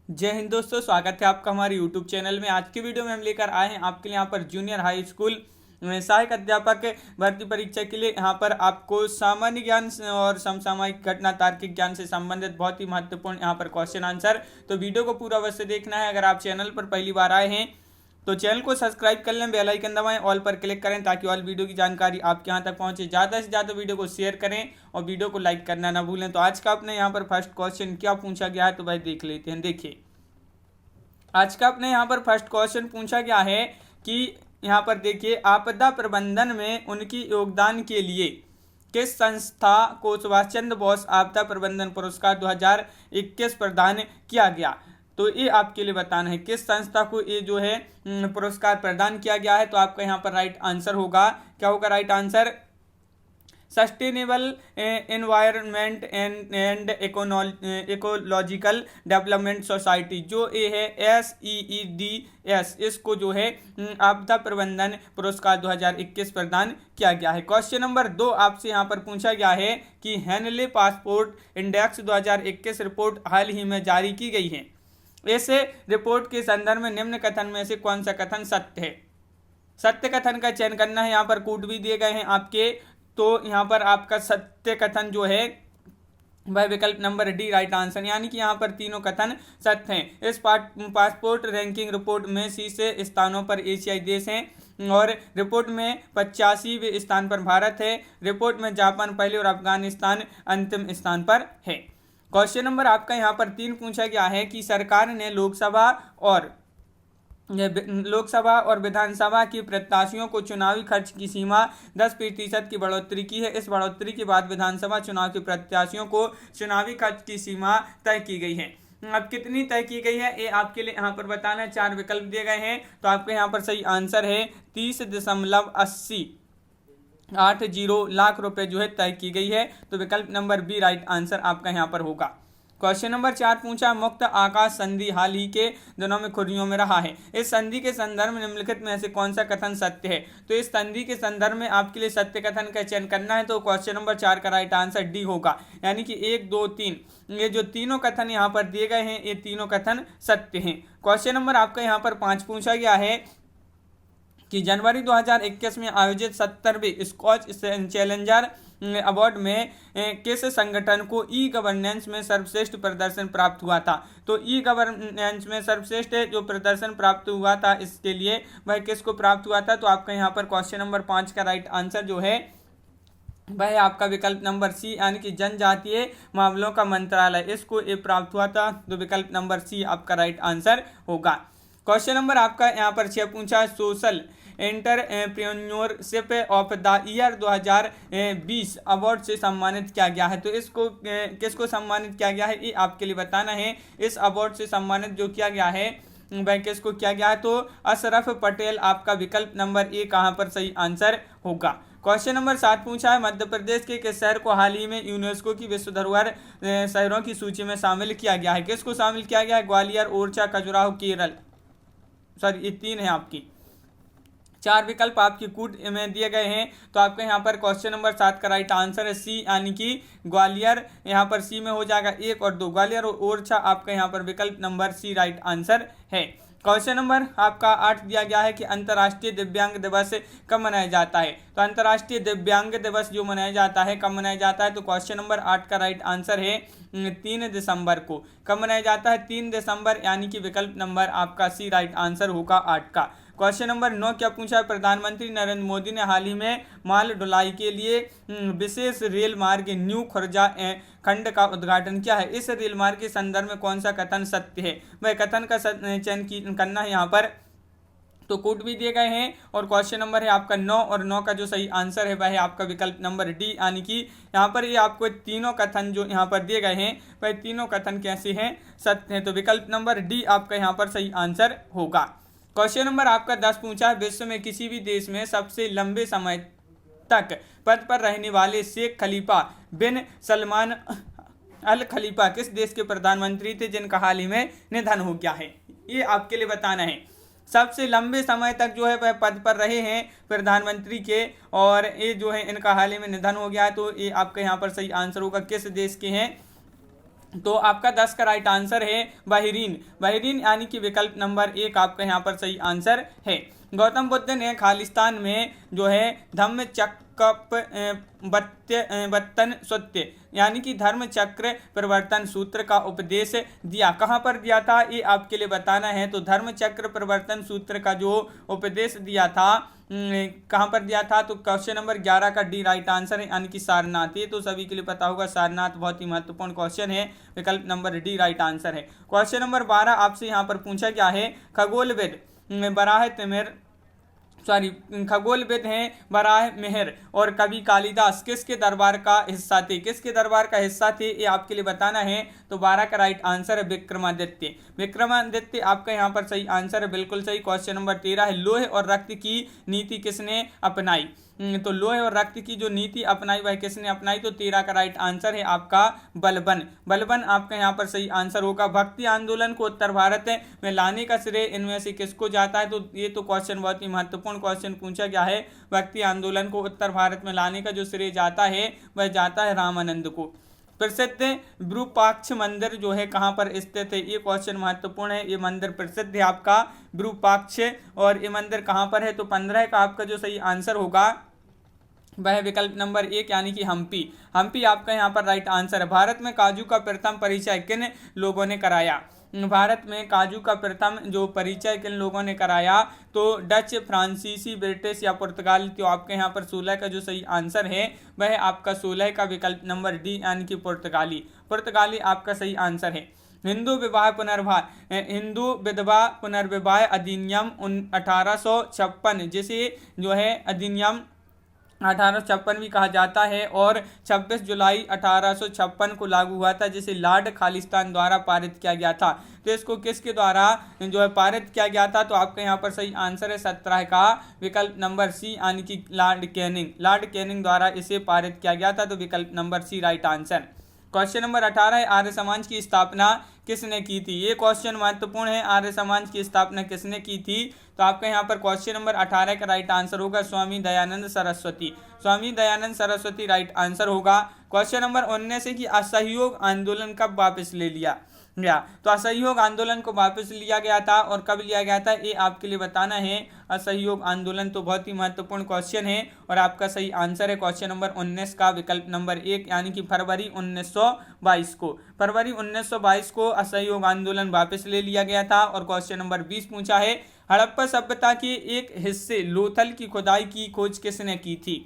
जय हिंद दोस्तों, स्वागत है आपका हमारे यूट्यूब चैनल में। आज की वीडियो में हम लेकर आए हैं आपके लिए यहाँ पर जूनियर हाई स्कूल सहायक अध्यापक भर्ती परीक्षा के लिए यहाँ पर आपको सामान्य ज्ञान और समसामयिक घटना तार्किक ज्ञान से संबंधित बहुत ही महत्वपूर्ण यहाँ पर क्वेश्चन आंसर। तो वीडियो को पूरा अवश्य देखना है। अगर आप चैनल पर पहली बार आए हैं तो चैनल को सब्सक्राइब कर लें, बेल आइकन दबाएं, ऑल पर क्लिक करें ताकि ऑल वीडियो की जानकारी आपके यहाँ तक पहुंचे। ज़्यादा से ज़्यादा वीडियो को शेयर करें और वीडियो को लाइक करना ना भूलें। तो आज का अपने यहाँ पर फर्स्ट क्वेश्चन क्या पूछा गया है तो भाई देख लेते हैं। देखिए आज का अपने यहाँ पर फर्स्ट क्वेश्चन पूछा गया है कि यहाँ पर देखिए, आपदा प्रबंधन में उनकी योगदान के लिए किस संस्था को सुभाष चंद्र बोस आपदा प्रबंधन पुरस्कार 2021 प्रदान किया गया। तो ये आपके लिए बताना है किस संस्था को ये जो है पुरस्कार प्रदान किया गया है। तो आपका यहाँ पर राइट आंसर होगा, क्या होगा right answer, sustainable environment and ecological development society, जो ये है SEEDS, इसको जो है आपदा प्रबंधन पुरस्कार 2021 प्रदान किया गया है। क्वेश्चन नंबर 2 आपसे यहाँ पर पूछा गया है कि हेनले पासपोर्ट इंडेक्स 2021 रिपोर्ट हाल ही में जारी की गई है। इस रिपोर्ट के संदर्भ में निम्न कथन में से कौन सा कथन सत्य है। सत्य कथन का चयन करना है। यहाँ पर कोड भी दिए गए हैं आपके, तो यहाँ पर आपका सत्य कथन जो है वह विकल्प नंबर डी राइट आंसर, यानी कि यहाँ पर तीनों कथन सत्य हैं। इस पासपोर्ट रैंकिंग रिपोर्ट में शीर्ष स्थानों पर एशियाई देश हैं और रिपोर्ट में 85वें स्थान पर भारत है। रिपोर्ट में जापान पहले और अफगानिस्तान अंतिम स्थान पर है। क्वेश्चन नंबर आपका यहाँ पर 3 पूछा गया है कि सरकार ने लोकसभा और विधानसभा की प्रत्याशियों को चुनावी खर्च की सीमा 10% की बढ़ोतरी की है। इस बढ़ोतरी के बाद विधानसभा चुनाव के प्रत्याशियों को चुनावी खर्च की सीमा तय की गई है। अब कितनी तय की गई है ये आपके लिए यहाँ पर बताना है। 4 विकल्प दिए गए हैं, तो आपके यहाँ पर सही आंसर है 30.80 लाख रुपए जो है तय की गई है। तो विकल्प नंबर बी राइट आंसर आपका यहाँ पर होगा। क्वेश्चन नंबर 4 पूछा, मुक्त आकाश संधि हाल ही के दिनों में खुर्रियों में रहा है। इस संधि के संदर्भ में निम्नलिखित में से कौन सा कथन सत्य है। तो इस संधि के संदर्भ में आपके लिए सत्य कथन का चयन करना है। तो क्वेश्चन नंबर 4 का राइट आंसर डी होगा, यानी कि 1, 2, 3 ये जो तीनों कथन यहाँ पर दिए गए हैं ये तीनों कथन सत्य हैं। क्वेश्चन नंबर आपका यहाँ पर 5 पूछा गया है कि जनवरी 2021 में आयोजित 70वें स्कॉच चैलेंजर अवार्ड में किस संगठन को ई गवर्नेंस में सर्वश्रेष्ठ प्रदर्शन प्राप्त हुआ था। तो ई गवर्नेंस में सर्वश्रेष्ठ जो प्रदर्शन प्राप्त हुआ था इसके लिए वह किसको प्राप्त हुआ था। तो आपका यहाँ पर क्वेश्चन नंबर 5 का राइट आंसर जो है वह आपका विकल्प नंबर सी, यानी कि जनजातीय मामलों का मंत्रालय, इसको ये प्राप्त हुआ था। तो विकल्प नंबर सी आपका राइट आंसर होगा। क्वेश्चन नंबर आपका यहाँ पर 6 पूछा, social entrepreneurship of the year 2020 award से सम्मानित किया गया है। तो इसको किसको सम्मानित किया गया है ये आपके लिए बताना है। इस अवार्ड से सम्मानित जो किया गया है वह किसको किया गया है। तो अशरफ पटेल आपका विकल्प नंबर ए कहाँ पर सही आंसर होगा। क्वेश्चन नंबर 7 पूछा है, मध्य प्रदेश के किस शहर को हाल ही में यूनेस्को की विश्व धरोहर शहरों की सूची में शामिल किया गया है। किसको शामिल किया गया है, ग्वालियर, ओरछा, खजुराहो, केरल। सॉरी ये 3 है आपकी, 4 विकल्प आपकी कूट में दिए गए हैं। तो आपके यहाँ पर क्वेश्चन नंबर 7 का राइट आंसर है सी, यानी कि ग्वालियर यहाँ पर सी में हो जाएगा 1 और 2, ग्वालियर और ओरछा आपका यहाँ पर विकल्प नंबर सी राइट आंसर है। क्वेश्चन नंबर आपका 8 दिया गया है कि अंतर्राष्ट्रीय दिव्यांग दिवस कब मनाया जाता है। तो अंतर्राष्ट्रीय दिव्यांग दिवस जो मनाया जाता है कब मनाया जाता है। तो क्वेश्चन नंबर 8 का राइट आंसर है 3 दिसंबर को। कब मनाया जाता है, 3 दिसंबर, यानी कि विकल्प नंबर आपका सी राइट आंसर होगा 8 का। क्वेश्चन नंबर 9 क्या पूछा है, प्रधानमंत्री नरेंद्र मोदी ने हाल ही में माल ढुलाई के लिए विशेष रेल मार्ग न्यू खुर्जा खंड का उद्घाटन किया है। इस रेल मार्ग के संदर्भ में कौन सा कथन सत्य है। वह कथन का चयन करना है यहाँ पर, तो कोड भी दिए गए हैं। और क्वेश्चन नंबर है आपका 9 और 9 का जो सही आंसर है वह है आपका विकल्प नंबर डी, यानी कि यहाँ पर ये आपको तीनों कथन जो यहाँ पर दिए गए हैं वह तीनों कथन कैसे हैं, सत्य हैं। तो विकल्प नंबर डी आपका यहाँ पर सही आंसर होगा। क्वेश्चन नंबर आपका 10 पूछा है, विश्व में किसी भी देश में सबसे लंबे समय तक पद पर रहने वाले शेख खलीफा बिन सलमान अल खलीफा किस देश के प्रधानमंत्री थे जिनका हाल ही में निधन हो गया है। ये आपके लिए बताना है। सबसे लंबे समय तक जो है वह पद पर रहे हैं प्रधानमंत्री के, और ये जो है इनका हाल ही में निधन हो गया है। तो ये आपका यहाँ पर सही आंसर होगा किस देश के हैं, तो आपका 10 का राइट आंसर है बहरीन। बहरीन यानी कि विकल्प नंबर 1 आपका यहाँ पर सही आंसर है। गौतम बुद्ध ने खालिस्तान में जो है धम्म बत्तन सत्य यानी कि धर्म चक्र प्रवर्तन सूत्र का उपदेश दिया। कहाँ पर दिया था ये आपके लिए बताना है। तो धर्म चक्र प्रवर्तन सूत्र का जो उपदेश दिया था कहाँ पर दिया था, तो क्वेश्चन नंबर 11 का डी राइट आंसर है यानी कि सारनाथ। ये तो सभी के लिए पता होगा, सारनाथ बहुत ही महत्वपूर्ण क्वेश्चन है, विकल्प नंबर डी राइट आंसर है। क्वेश्चन नंबर 12 आपसे यहाँ पर पूछा गया है खगोलविद बराह तिमिर खगोलविद हैं बराह मेहर और कवि कालिदास किसके दरबार का हिस्सा थे। किसके दरबार का हिस्सा थे ये आपके लिए बताना है। तो 12 का राइट आंसर है विक्रमादित्य। विक्रमादित्य आपका यहाँ पर सही आंसर है, बिल्कुल सही। क्वेश्चन नंबर 13 है लोहे और रक्त की नीति किसने अपनाई। तो लोहे और रक्त की जो नीति अपनाई वह किसने अपनाई। तो 13 का राइट आंसर है आपका बलबन। बलबन आपका यहाँ पर सही आंसर होगा। भक्ति आंदोलन को उत्तर भारत में लाने का श्रेय इनमें से किसको जाता है। तो ये तो क्वेश्चन बहुत ही महत्वपूर्ण क्वेश्चन पूछा गया है। भक्ति आंदोलन को उत्तर भारत में लाने का जो श्रेय जाता है वह जाता है रामानंद को। प्रसिद्ध विरूपाक्ष मंदिर जो है कहाँ पर स्थित है, ये क्वेश्चन महत्वपूर्ण है। ये मंदिर प्रसिद्ध है आपका विरूपाक्ष, और ये मंदिर कहाँ पर है। तो 15 का आपका जो सही आंसर होगा वह विकल्प नंबर 1 यानी कि हम्पी। हम्पी आपका यहाँ पर राइट आंसर है। भारत में काजू का प्रथम परिचय किन लोगों ने कराया। भारत में काजू का प्रथम जो परिचय किन लोगों ने कराया। तो डच, फ्रांसीसी, ब्रिटिश या पुर्तगाली। तो आपके यहाँ पर 16 का जो सही आंसर है वह आपका 16 का विकल्प नंबर डी यानी कि पुर्तगाली। पुर्तगाली आपका सही आंसर है। हिंदू विधवा पुनर्विवाह अधिनियम 1856 जिसे जो है अधिनियम 1856 भी कहा जाता है और 26 जुलाई 1856 को लागू हुआ था, जिसे लॉर्ड खालिस्तान द्वारा पारित किया गया था। तो इसको किसके द्वारा जो है पारित किया गया था। तो आपका यहाँ पर सही आंसर है 17 का विकल्प नंबर सी यानी कि लॉर्ड कैनिंग। लॉर्ड कैनिंग द्वारा इसे पारित किया गया था, तो विकल्प number C right answer. Question number 18 है आर्य समाज की स्थापना किसने की थी। ये क्वेश्चन महत्वपूर्ण है, आर्य समाज की स्थापना किसने की थी। तो आपका यहाँ पर क्वेश्चन नंबर 18 का राइट आंसर होगा स्वामी दयानंद सरस्वती। स्वामी दयानंद सरस्वती राइट आंसर होगा। क्वेश्चन नंबर 19 है कि असहयोग आंदोलन कब वापस ले लिया गया। तो असहयोग आंदोलन को वापस लिया गया था और कब लिया गया था ये आपके लिए बताना है। असहयोग आंदोलन तो बहुत ही महत्वपूर्ण क्वेश्चन है और आपका सही आंसर है क्वेश्चन नंबर 19 का विकल्प नंबर 1 यानी कि फरवरी 1922 को। फरवरी 1922 को असहयोग आंदोलन वापस ले लिया गया था। और क्वेश्चन नंबर 20 पूछा है हड़प्पा सभ्यता के एक हिस्से लोथल की खुदाई की खोज किसने की थी।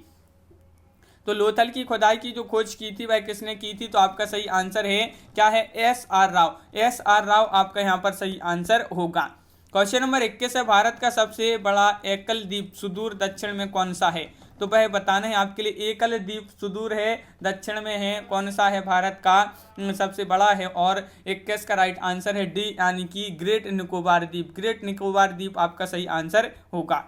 तो लोथल की खुदाई की जो खोज की थी वह किसने की थी। तो आपका सही आंसर है क्या है, एस.आर. राव। एस.आर. राव आपका यहाँ पर सही आंसर होगा। क्वेश्चन नंबर 21 है भारत का सबसे बड़ा एकल द्वीप सुदूर दक्षिण में कौन सा है। तो वह बताना है आपके लिए। एकल द्वीप सुदूर है, दक्षिण में है, कौन सा है भारत का सबसे बड़ा है। और 21 का राइट आंसर है डी यानी कि ग्रेट निकोबार द्वीप। ग्रेट निकोबार द्वीप आपका सही आंसर होगा।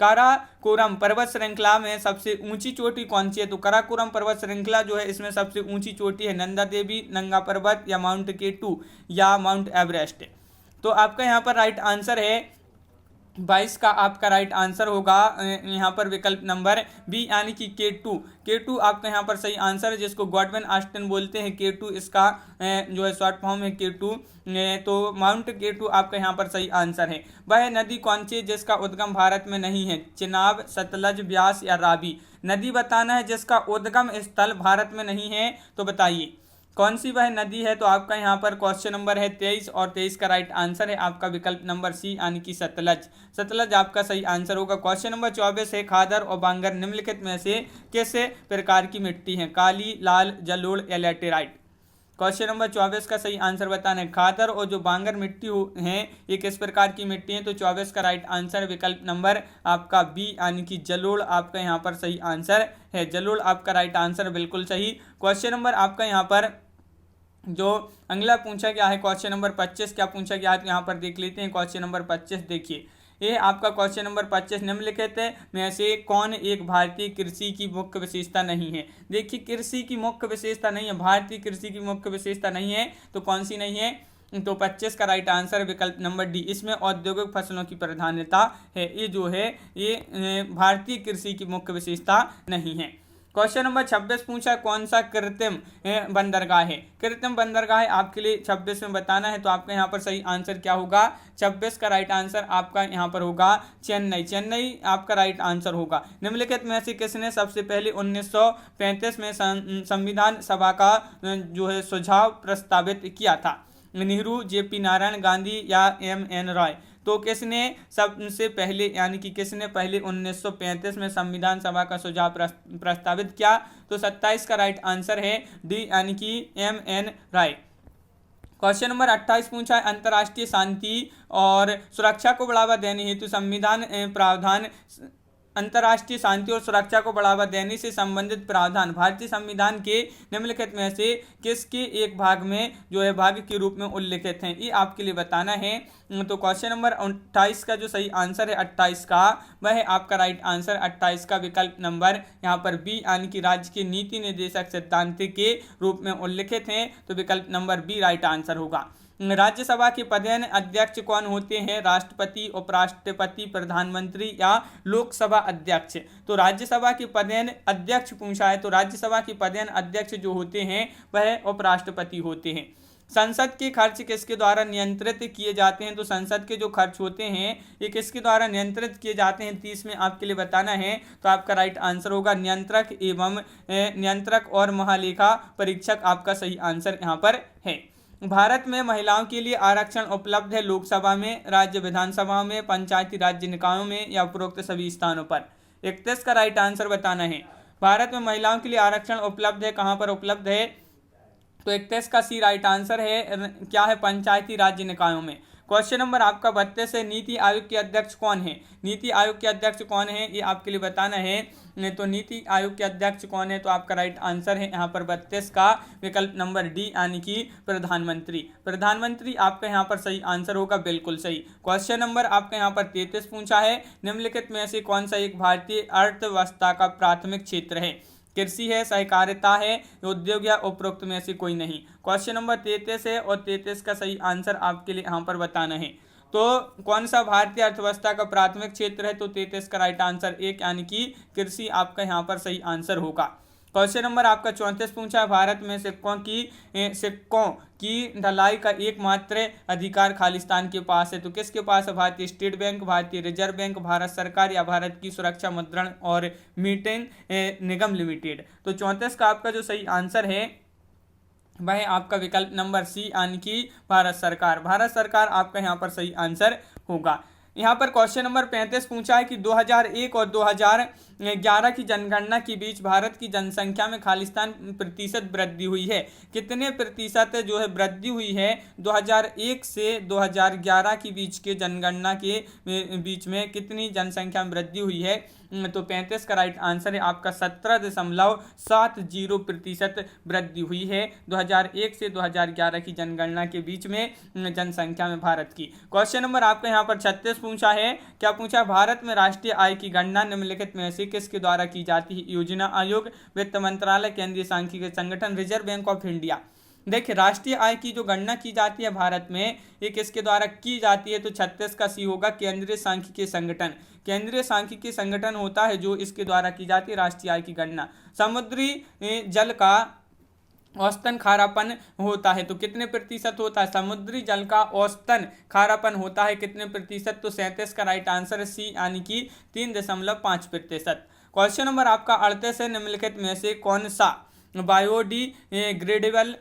काराकोरम पर्वत श्रृंखला में सबसे ऊंची चोटी कौन सी है। तो काराकोरम पर्वत श्रृंखला जो है इसमें सबसे ऊंची चोटी है नंदा देवी, नंगा पर्वत या माउंट K2 या माउंट एवरेस्ट। तो आपका यहाँ पर राइट आंसर है 22 का आपका राइट आंसर होगा यहाँ पर विकल्प नंबर बी यानी कि K2। K2 आपका यहाँ पर सही आंसर है, जिसको गॉडविन ऑस्टिन बोलते हैं। K2 इसका जो है शॉर्ट फॉर्म है K2। तो माउंट K2 आपका यहाँ पर सही आंसर है। वह नदी कौन सी है जिसका उद्गम भारत में नहीं है। चिनाब, सतलज, ब्यास या रावी। नदी बताना है जिसका उद्गम स्थल भारत में नहीं है। तो बताइए कौन सी वह नदी है। तो आपका यहाँ पर क्वेश्चन नंबर है 23 और 23 का राइट आंसर है आपका विकल्प नंबर सी यानी कि सतलज। सतलज आपका सही आंसर होगा। क्वेश्चन नंबर 24 है खादर और बांगर निम्नलिखित में से किस प्रकार की मिट्टी है। काली, लाल, जलोढ़ या लैटेराइट। क्वेश्चन नंबर 24 का सही आंसर बताना है। खादर और जो बांगर मिट्टी है ये किस प्रकार की मिट्टी है। तो 24 का राइट आंसर विकल्प नंबर आपका बी यानी कि जलोढ़ आपका यहाँ पर सही आंसर है। जलोढ़ आपका राइट आंसर बिल्कुल सही। क्वेश्चन नंबर आपका यहाँ पर जो अगला पूछा गया है क्वेश्चन नंबर 25 क्या पूछा गया है। तो यहाँ पर देख लेते हैं क्वेश्चन नंबर 25। देखिए ये आपका क्वेश्चन नंबर 25 निम्नलिखित में से कौन एक भारतीय कृषि की मुख्य विशेषता नहीं है। देखिए कृषि की मुख्य विशेषता नहीं है, भारतीय कृषि की मुख्य विशेषता नहीं है। तो कौन सी नहीं है। तो 25 का राइट आंसर विकल्प नंबर डी। इसमें औद्योगिक फसलों की प्राधान्यता है। ये जो है ये भारतीय कृषि की मुख्य विशेषता नहीं है। क्वेश्चन नंबर 26 पूछा कौन सा कृत्रिम बंदरगाह है। कृत्रिम बंदरगाह है आपके लिए 26 में बताना है। तो आपका यहाँ पर सही आंसर क्या होगा, 26 का राइट आंसर आपका यहाँ पर होगा चेन्नई। चेन्नई आपका राइट आंसर होगा। निम्नलिखित में से किसने सबसे पहले 1935 में संविधान सभा का जो है सुझाव प्रस्तावित किया था। नेहरू, जेपी नारायण, गांधी या एम.एन. रॉय। तो किसने सबसे पहले यानी कि किसने पहले 1935 में संविधान सभा का सुझाव प्रस्तावित किया। तो 27 का राइट आंसर है डी यानी कि एम.एन. रॉय। क्वेश्चन नंबर 28 पूछा है अंतर्राष्ट्रीय शांति और सुरक्षा को बढ़ावा देने हेतु संविधान प्रावधान अंतर्राष्ट्रीय शांति और सुरक्षा को बढ़ावा देने से संबंधित प्रावधान भारतीय संविधान के निम्नलिखित में से किसके एक भाग में जो है भाग के रूप में उल्लिखित हैं, ये आपके लिए बताना है। तो क्वेश्चन नंबर 28 का जो सही आंसर है 28 का, वह है आपका राइट आंसर 28 का विकल्प नंबर यहाँ पर बी यानी कि राज्य के नीति निर्देशक सिद्धांत के रूप में उल्लिखित हैं। तो विकल्प नंबर बी राइट आंसर होगा। राज्यसभा के पदेन अध्यक्ष कौन होते हैं, राष्ट्रपति, उपराष्ट्रपति, प्रधानमंत्री या लोकसभा अध्यक्ष। तो राज्यसभा के पदेन अध्यक्ष पूछा है। तो राज्यसभा के पदेन अध्यक्ष जो होते हैं वह उपराष्ट्रपति होते हैं। संसद के खर्च किसके द्वारा नियंत्रित किए जाते हैं। तो संसद के जो खर्च होते हैं ये किसके द्वारा नियंत्रित किए जाते हैं, 30 में आपके लिए बताना है। तो आपका राइट आंसर होगा नियंत्रक और महालेखा परीक्षक आपका सही आंसर यहाँ पर है। भारत में महिलाओं के लिए आरक्षण उपलब्ध है लोकसभा में, राज्य विधानसभा में, पंचायती राज्य निकायों में या उपरोक्त सभी स्थानों पर। 31 का राइट आंसर बताना है। भारत में महिलाओं के लिए आरक्षण उपलब्ध है, कहां पर उपलब्ध है। तो 31 का सी राइट आंसर है। क्या है, पंचायती राज्य निकायों में। क्वेश्चन नंबर आपका 32 है नीति आयोग के अध्यक्ष कौन है। नीति आयोग के अध्यक्ष कौन है ये आपके लिए बताना है। तो नीति आयोग के अध्यक्ष कौन है, तो आपका राइट आंसर है यहाँ पर 32 का विकल्प नंबर डी यानी कि प्रधानमंत्री। प्रधानमंत्री आपका यहाँ पर सही आंसर होगा, बिल्कुल सही। क्वेश्चन नंबर आपका यहाँ पर 33 पूछा है निम्नलिखित में से कौन सा एक भारतीय अर्थव्यवस्था का प्राथमिक क्षेत्र है। कृषि है, सहकारिता है, उद्योग या उपरोक्त में से कोई नहीं। क्वेश्चन नंबर 33 है और 33 का सही आंसर आपके लिए यहाँ पर बताना है। तो कौन सा भारतीय अर्थव्यवस्था का प्राथमिक क्षेत्र है, तो 33 का राइट आंसर 1 यानी कि कृषि आपका यहाँ पर सही आंसर होगा। क्वेश्चन नंबर आपका 34 पूछा है भारत में सिक्कों की ढलाई का एकमात्र अधिकार खालिस्तान के पास है। तो किसके पास है, भारतीय स्टेट बैंक, भारतीय रिजर्व बैंक, भारत सरकार या भारत की सुरक्षा मुद्रण और मीटिंग निगम लिमिटेड। तो 34 का आपका जो सही आंसर है वह आपका विकल्प नंबर सी यानी कि भारत सरकार। भारत सरकार आपका यहाँ पर सही आंसर होगा। यहाँ पर क्वेश्चन नंबर 35 पूछा है कि 2001 और 2011 की जनगणना के बीच भारत की जनसंख्या में खालिस्तान प्रतिशत वृद्धि हुई है। कितने प्रतिशत जो है वृद्धि हुई है 2001 से 2011 के बीच के जनगणना के बीच में कितनी जनसंख्या में वृद्धि हुई है। तो 35 का राइट आंसर है आपका 17.70% वृद्धि हुई है 2001 से 2011 की जनगणना के बीच में जनसंख्या में भारत की। क्वेश्चन नंबर आपका यहाँ पर 36 पूछा है। क्या पूछा, भारत में राष्ट्रीय आय की गणना निम्नलिखित में से किसके द्वारा की जाती है। योजना आयोग, वित्त मंत्रालय, केंद्रीय सांख्यिकी संगठन, रिजर्व बैंक ऑफ इंडिया। देखिए राष्ट्रीय आय की जो गणना की जाती है भारत में ये किसके द्वारा की जाती है। तो 36 का सी होगा केंद्रीय सांख्यिकी संगठन। केंद्रीय सांख्यिकी संगठन होता है जो इसके द्वारा की जाती है राष्ट्रीय आय की गणना। समुद्री जल का औसतन खारापन होता है तो कितने प्रतिशत होता है। समुद्री जल का औसतन खारापन होता है कितने प्रतिशत। तो 37 का राइट आंसर है सी यानी कि 3.5%। क्वेश्चन नंबर आपका 38 है निम्नलिखित में से कौन सा बायोडिग्रेडेबल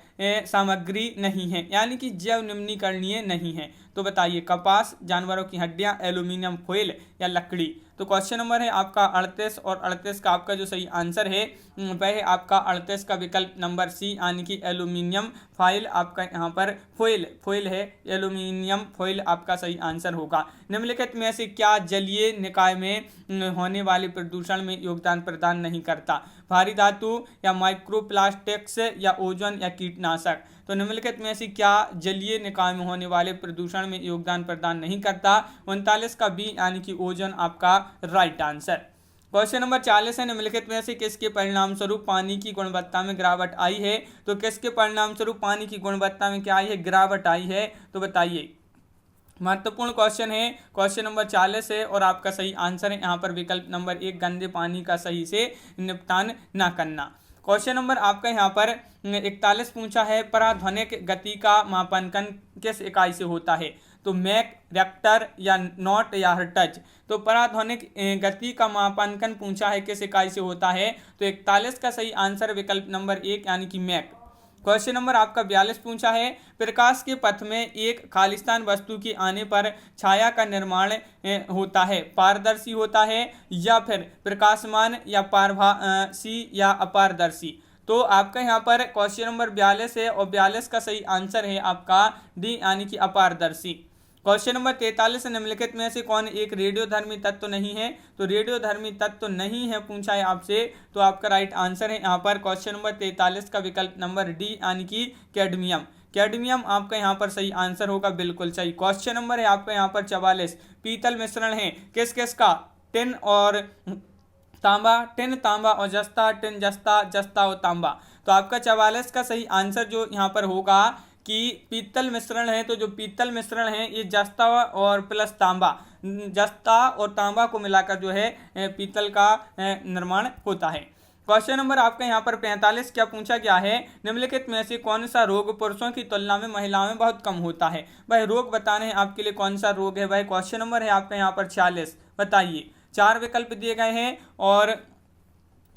सामग्री नहीं है यानी कि जैव निम्नीकरणीय नहीं है। तो बताइए, कपास, जानवरों की हड्डियां, एल्यूमिनियम फॉइल या लकड़ी। तो क्वेश्चन नंबर है आपका 38 और 38 का आपका जो सही आंसर है वह है आपका 38 का विकल्प नंबर सी यानी कि एल्यूमिनियम फॉइल। आपका यहाँ पर फॉइल है, एल्यूमिनियम फॉइल आपका सही आंसर होगा। निम्नलिखित में से क्या जलीय निकाय में होने वाले प्रदूषण में योगदान प्रदान नहीं करता। भारी धातु या माइक्रोप्लास्टिक्स या ओजोन या कीटनाशक। तो निम्नलिखित में से क्या जलीय निकाय में होने वाले प्रदूषण में योगदान प्रदान नहीं करता। 39 का बी यानी कि ओजोन आपका राइट आंसर। क्वेश्चन नंबर 40 है निम्नलिखित में से किसके परिणाम स्वरूप पानी की गुणवत्ता में गिरावट आई है। तो किसके परिणाम स्वरूप पानी की गुणवत्ता में क्या आई है, गिरावट आई है। तो बताइए, महत्वपूर्ण क्वेश्चन है, क्वेश्चन नंबर 40 है और आपका सही आंसर है यहाँ पर विकल्प नंबर 1, गंदे पानी का सही से निपटान ना करना। क्वेश्चन नंबर आपका यहाँ पर 41 पूछा है, पराध्वनिक गति का मापांकन किस इकाई से होता है? तो मैक, रेक्टर या नॉट या हर्ट्ज। तो पराध्वनिक गति का मापांकन पूछा है किस इकाई से होता है? तो 41 का सही आंसर विकल्प नंबर 1 यानी कि मैक। क्वेश्चन नंबर आपका 42 पूछा है, प्रकाश के पथ में एक खालिस्तान वस्तु के आने पर छाया का निर्माण होता है, पारदर्शी होता है या फिर प्रकाशमान या पारभासी या अपारदर्शी। तो आपका यहाँ पर क्वेश्चन नंबर 42 है और 42 का सही आंसर है आपका डी यानी कि अपारदर्शी। क्वेश्चन नंबर 43, निम्नलिखित में से कौन एक रेडियोधर्मी तत्व नहीं है? तो रेडियोधर्मी तत्व नहीं है पूछा है आपसे, तो आपका राइट आंसर है यहाँ पर क्वेश्चन नंबर 43 का विकल्प नंबर डी यानी कि कैडमियम। कैडमियम आपका यहाँ पर सही आंसर होगा, बिल्कुल सही। क्वेश्चन नंबर है आपका यहाँ पर 44, पीतल मिश्रण है किस किस का? टिन और तांबा, टिन तांबा और जस्ता, टिन जस्ता, जस्ता और तांबा। तो आपका 44 का सही आंसर जो यहाँ पर होगा कि पीतल मिश्रण है, तो जो पीतल मिश्रण है ये जस्ता और प्लस तांबा, जस्ता और तांबा को मिलाकर जो है पीतल का निर्माण होता है। क्वेश्चन नंबर आपका यहाँ पर 45 क्या पूछा गया है, निम्नलिखित में से कौन सा रोग पुरुषों की तुलना में महिलाओं में बहुत कम होता है? भाई रोग बताने हैं आपके लिए, कौन सा रोग है भाई? क्वेश्चन नंबर है आपका यहाँ पर 46, बताइए। 4 विकल्प दिए गए हैं और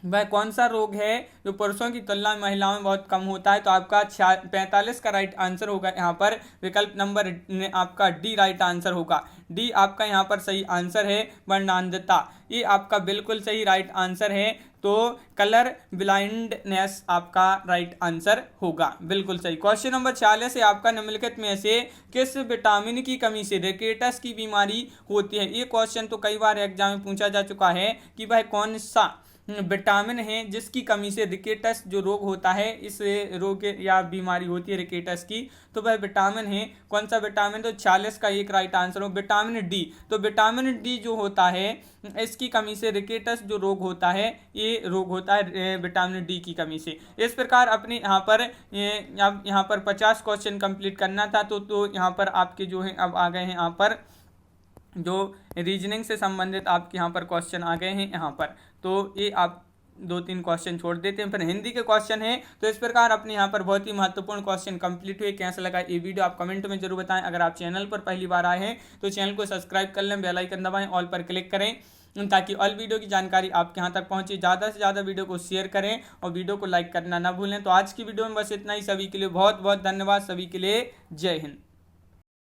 वह कौन सा रोग है जो पुरुषों की तुलना में महिलाओं में बहुत कम होता है? तो आपका 45 का राइट आंसर होगा यहाँ पर विकल्प नंबर आपका डी राइट आंसर होगा। डी आपका यहाँ पर सही आंसर है, वर्णांधता, ये आपका बिल्कुल सही राइट आंसर है। तो कलर ब्लाइंडनेस आपका राइट आंसर होगा, बिल्कुल सही। क्वेश्चन नंबर 46 है आपका, निम्नलिखित में से किस विटामिन की कमी से रिकेटस की बीमारी होती है? ये क्वेश्चन तो कई बार एग्जाम में पूछा जा चुका है कि भाई कौन सा विटामिन है जिसकी कमी से रिकेटस जो रोग होता है, इस रोग या बीमारी होती है रिकेटस की, तो वह विटामिन है। कौन सा विटामिन? तो 46 का एक राइट आंसर हो विटामिन डी। तो विटामिन डी जो होता है इसकी कमी से रिकेटस जो रोग होता है, ये रोग होता है विटामिन डी की कमी से। इस प्रकार अपने यहाँ पर 50 क्वेश्चन कंप्लीट करना था, तो यहाँ पर आपके जो है अब आ गए हैं यहाँ पर जो रीजनिंग से संबंधित आपके यहाँ पर क्वेश्चन आ गए हैं यहाँ पर। तो ये आप 2-3 क्वेश्चन छोड़ देते हैं, फिर हिंदी के क्वेश्चन हैं। तो इस प्रकार अपने यहाँ पर बहुत ही महत्वपूर्ण क्वेश्चन कंप्लीट हुए। कैसा लगा ये वीडियो आप कमेंट में जरूर बताएं। अगर आप चैनल पर पहली बार आए हैं तो चैनल को सब्सक्राइब कर लें, बेल आइकन दबाएं, ऑल पर क्लिक करें ताकि ऑल वीडियो की जानकारी आपके यहाँ तक पहुँचे। ज़्यादा से ज़्यादा वीडियो को शेयर करें और वीडियो को लाइक करना ना भूलें। तो आज की वीडियो में बस इतना ही। सभी के लिए बहुत बहुत धन्यवाद। सभी के लिए जय हिंद।